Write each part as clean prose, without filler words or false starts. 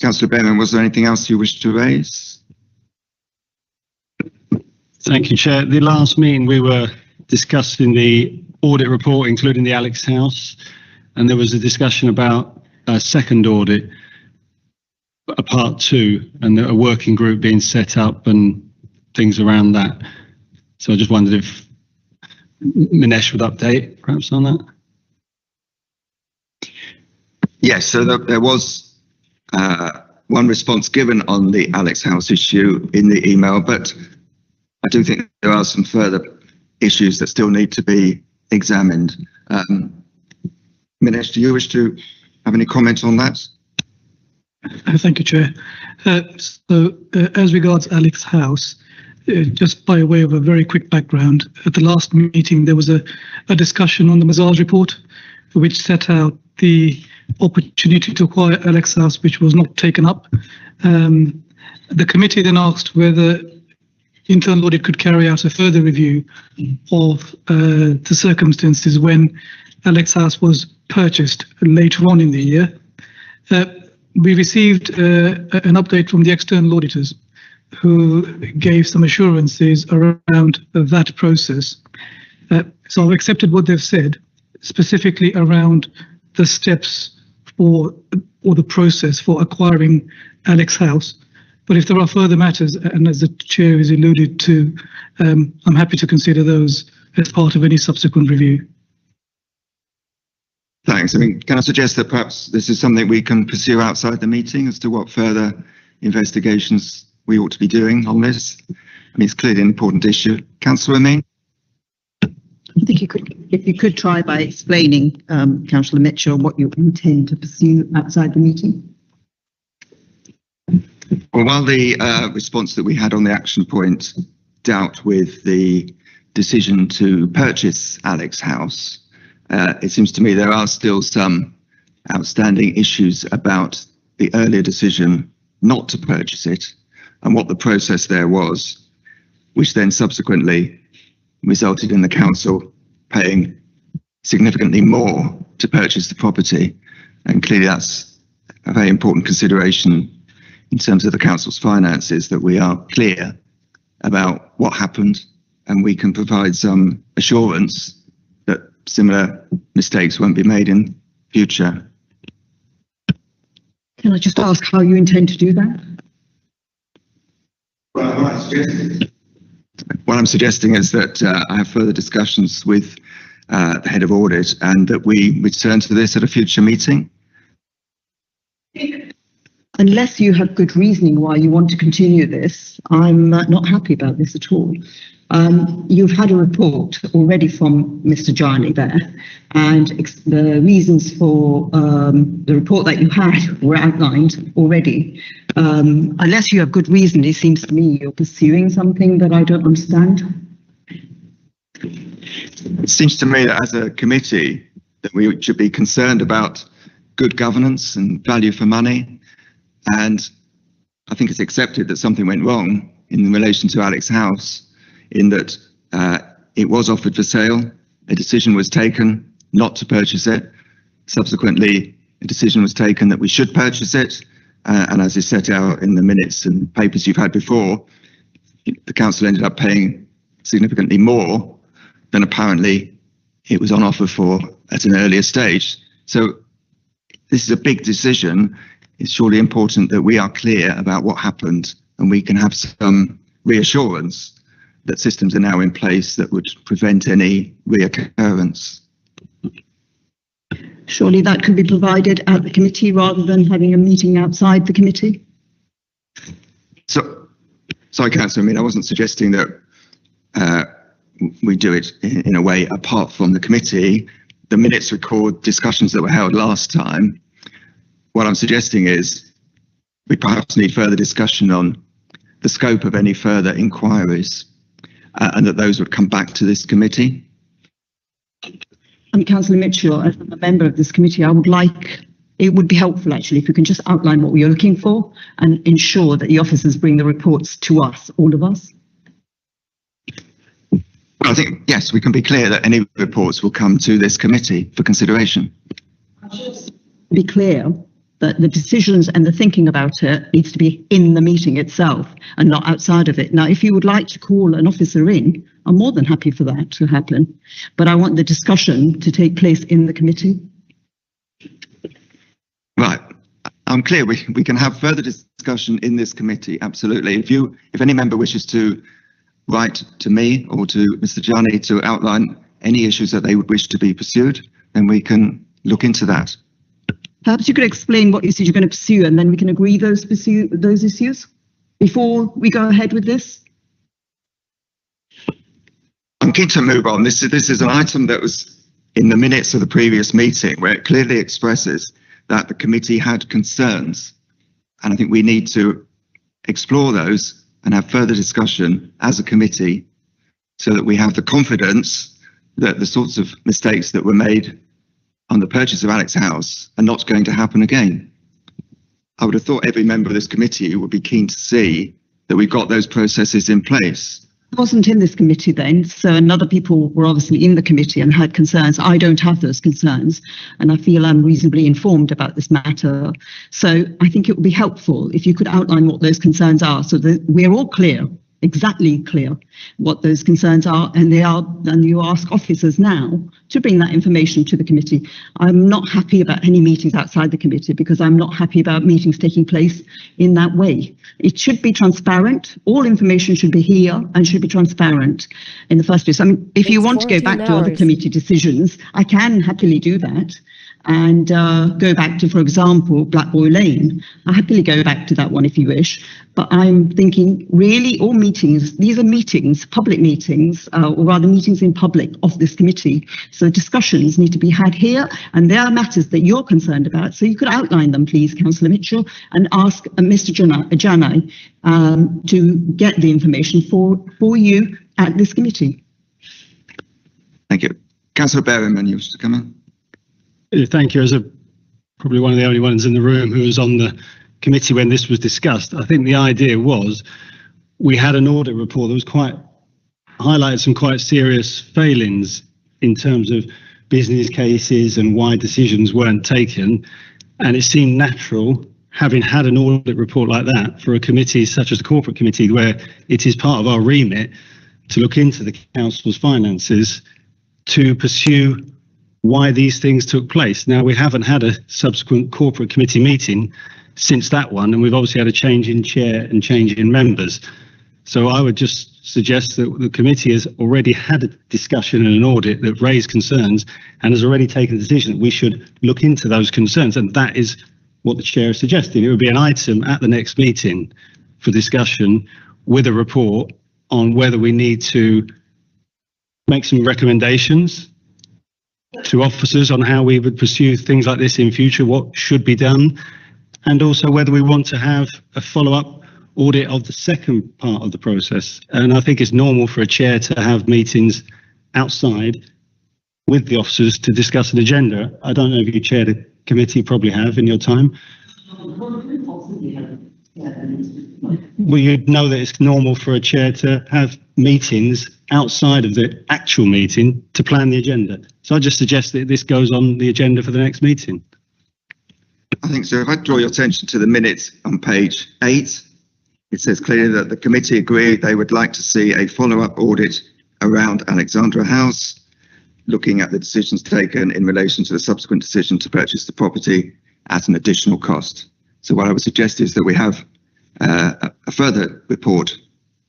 Councillor Behrman, was there anything else you wished to raise? Thank you, Chair. The last meeting we were discussing the audit report, including the Alex House, and there was a discussion about a second audit, a part 2, and a working group being set up and things around that. So I just wondered if Minesh would update perhaps on that. Yes, so there was one response given on the Alex House issue in the email, but I do think there are some further issues that still need to be examined. Minesh, do you wish to have any comment on that? Thank you, Chair. As regards Alex House, just by way of a very quick background, at the last meeting there was a discussion on the Mazars report, which set out the opportunity to acquire Alex House, which was not taken up. The committee then asked whether internal audit could carry out a further review of the circumstances when Alex House was purchased later on in the year. We received an update from the external auditors who gave some assurances around that process. So I've accepted what they've said, specifically around the steps or the process for acquiring Alex House. But if there are further matters, and as the Chair has alluded to, I'm happy to consider those as part of any subsequent review. Thanks. I mean, can I suggest that perhaps this is something we can pursue outside the meeting as to what further investigations we ought to be doing on this? I mean, it's clearly an important issue. Councillor Amin? I think if you could try by explaining, Councillor Mitchell, what you intend to pursue outside the meeting. Well, while the response that we had on the action point dealt with the decision to purchase Alex House, it seems to me there are still some outstanding issues about the earlier decision not to purchase it and what the process there was, which then subsequently resulted in the council paying significantly more to purchase the property. And clearly that's a very important consideration in terms of the council's finances, that we are clear about what happened and we can provide some assurance that similar mistakes won't be made in future. Can I just ask how you intend to do that? Well, what I'm suggesting is that I have further discussions with the head of audit and that we return to this at a future meeting. Unless you have good reasoning why you want to continue this, I'm not happy about this at all. You've had a report already from Mr. Jarney there, and the reasons for the report that you had were outlined already. Unless you have good reason, it seems to me you're pursuing something that I don't understand. It seems to me that as a committee that we should be concerned about good governance and value for money. And I think it's accepted that something went wrong in relation to Alex House, in that it was offered for sale, a decision was taken not to purchase it. Subsequently, a decision was taken that we should purchase it. And as is set out in the minutes and papers you've had before, the council ended up paying significantly more than apparently it was on offer for at an earlier stage. So this is a big decision. It's surely important that we are clear about what happened and we can have some reassurance that systems are now in place that would prevent any reoccurrence. Surely that could be provided at the committee rather than having a meeting outside the committee? So, sorry, Councillor, I mean, I wasn't suggesting that we do it in a way apart from the committee. The minutes record discussions that were held last time. What I'm suggesting is we perhaps need further discussion on the scope of any further inquiries and that those would come back to this committee. Councillor Mitchell, as a member of this committee, it would be helpful actually if you can just outline what you're looking for and ensure that the officers bring the reports to us, all of us. Well, I think, yes, we can be clear that any reports will come to this committee for consideration. Be clear that the decisions and the thinking about it needs to be in the meeting itself and not outside of it. Now, if you would like to call an officer in, I'm more than happy for that to happen, but I want the discussion to take place in the committee. Right. I'm clear. We can have further discussion in this committee. Absolutely. If any member wishes to write to me or to Mr. Gianni to outline any issues that they would wish to be pursued, then we can look into that. Perhaps you could explain what issues you're going to pursue, and then we can agree those issues before we go ahead with this. I'm keen to move on. This is an item that was in the minutes of the previous meeting, where it clearly expresses that the committee had concerns, and I think we need to explore those and have further discussion as a committee, so that we have the confidence that the sorts of mistakes that were made on the purchase of Alex House are not going to happen again. I would have thought every member of this committee would be keen to see that we've got those processes in place. I wasn't in this committee then, so other people were obviously in the committee and had concerns. I don't have those concerns, and I feel I'm reasonably informed about this matter. So I think it would be helpful if you could outline what those concerns are, so that we're all clear, exactly clear what those concerns are, and you ask officers now to bring that information to the committee. I'm not happy about any meetings outside the committee, because I'm not happy about meetings taking place in that way. It should be transparent. All information should be here and should be transparent in the first place. I mean, if you want to go back to other committee decisions, I can happily do that. And go back to, for example, Black Boy Lane. I'll happily go back to that one if you wish. But I'm thinking, really, all meetings, these are meetings, public meetings, or rather meetings in public of this committee. So discussions need to be had here, and there are matters that you're concerned about. So you could outline them, please, Councillor Mitchell, and ask Mr. Gianni to get the information for you at this committee. Thank you. Councillor Berryman, you wish to come in? Thank you. As probably one of the only ones in the room who was on the committee when this was discussed, I think the idea was we had an audit report that was highlighted some quite serious failings in terms of business cases and why decisions weren't taken. And it seemed natural, having had an audit report like that, for a committee such as the Corporate Committee, where it is part of our remit to look into the council's finances, to pursue why these things took place. Now, we haven't had a subsequent corporate committee meeting since that one, and we've obviously had a change in chair and change in members. So I would just suggest that the committee has already had a discussion and an audit that raised concerns and has already taken a decision that we should look into those concerns. And that is what the chair is suggesting. It would be an item at the next meeting for discussion with a report on whether we need to make some recommendations to officers on how we would pursue things like this in future, what should be done, and also whether we want to have a follow-up audit of the second part of the process. And I think it's normal for a chair to have meetings outside with the officers to discuss an agenda. I don't know if you chaired a committee, probably have in your time. Well, you'd know that it's normal for a chair to have meetings outside of the actual meeting to plan the agenda. So I just suggest that this goes on the agenda for the next meeting. I think so. If I draw your attention to the minutes on page 8, it says clearly that the committee agreed they would like to see a follow-up audit around Alexandra House, looking at the decisions taken in relation to the subsequent decision to purchase the property at an additional cost. So what I would suggest is that we have a further report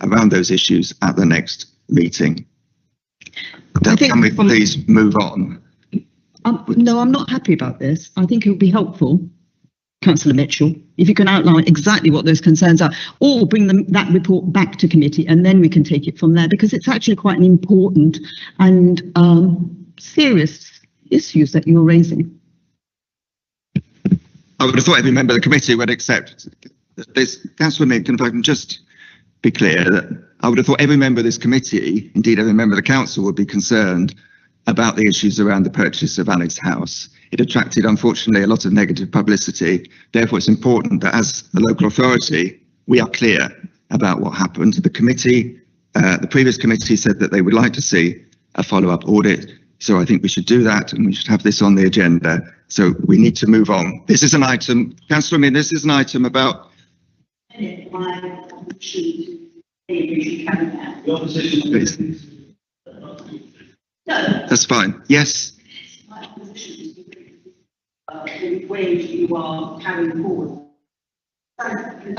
around those issues at the next meeting. Can we please move on? No, I'm not happy about this. I think it would be helpful, Councillor Mitchell, if you can outline exactly what those concerns are, or bring that report back to committee, and then we can take it from there, because it's actually quite an important and serious issues that you're raising. I would have thought every member of the committee would accept this. Councillor Minkin, if I can just be clear, that I would have thought every member of this committee, indeed every member of the council, would be concerned about the issues around the purchase of Alex House. It attracted, unfortunately, a lot of negative publicity. Therefore, it's important that as a local authority, we are clear about what happened. The committee, the previous committee, said that they would like to see a follow-up audit. So I think we should do that, and we should have this on the agenda. So we need to move on. This is an item, Councillor Min, this is an item about... Please. That's fine. Yes. I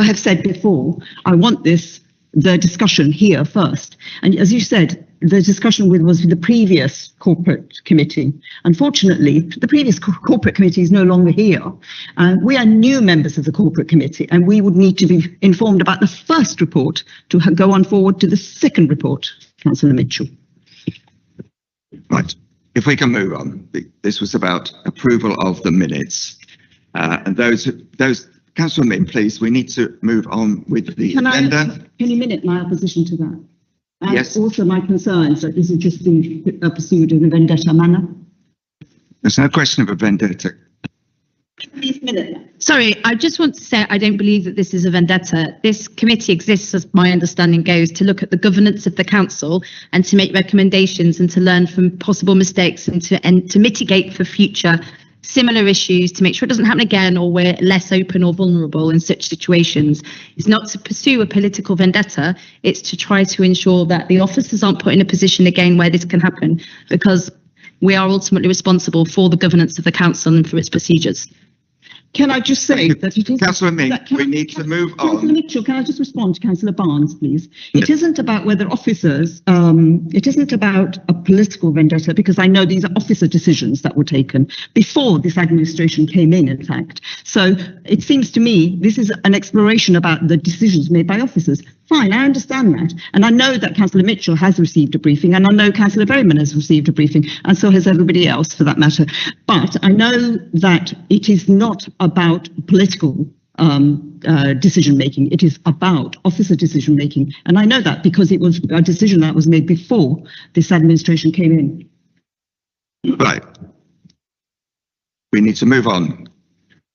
have said before, I want the discussion here first. And as you said, the discussion was with the previous corporate committee. Unfortunately, the previous corporate committee is no longer here. We are new members of the corporate committee, and we would need to be informed about the first report to go on forward to the second report, Councillor Mitchell. Right. If we can move on. This was about approval of the minutes. And those, Councillor Min, please, we need to move on with the agenda. Can you minute my opposition to that? And yes. Also my concerns that this is just being pursued in a vendetta manner. There's no question of a vendetta. Please minute that. Sorry, I just want to say I don't believe that this is a vendetta. This committee exists, as my understanding goes, to look at the governance of the council and to make recommendations and to learn from possible mistakes and to mitigate for future similar issues, to make sure it doesn't happen again, or we're less open or vulnerable in such situations. It's not to pursue a political vendetta, it's to try to ensure that the officers aren't put in a position again where this can happen, because we are ultimately responsible for the governance of the council and for its procedures. Can I just say that it is... Councillor Min, we need to move on. Councillor Mitchell, can I just respond to Councillor Barnes, please? It isn't about whether officers, it isn't about a political vendetta, because I know these are officer decisions that were taken before this administration came in fact. So it seems to me this is an exploration about the decisions made by officers. Fine, I understand that. And I know that Councillor Mitchell has received a briefing, and I know Councillor Berryman has received a briefing, and so has everybody else for that matter. But I know that it is not about political decision making. It is about officer decision making. And I know that because it was a decision that was made before this administration came in. Right. We need to move on.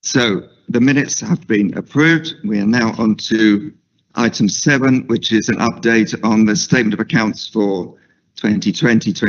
So the minutes have been approved. We are now on to item 7, which is an update on the statement of accounts for 2020.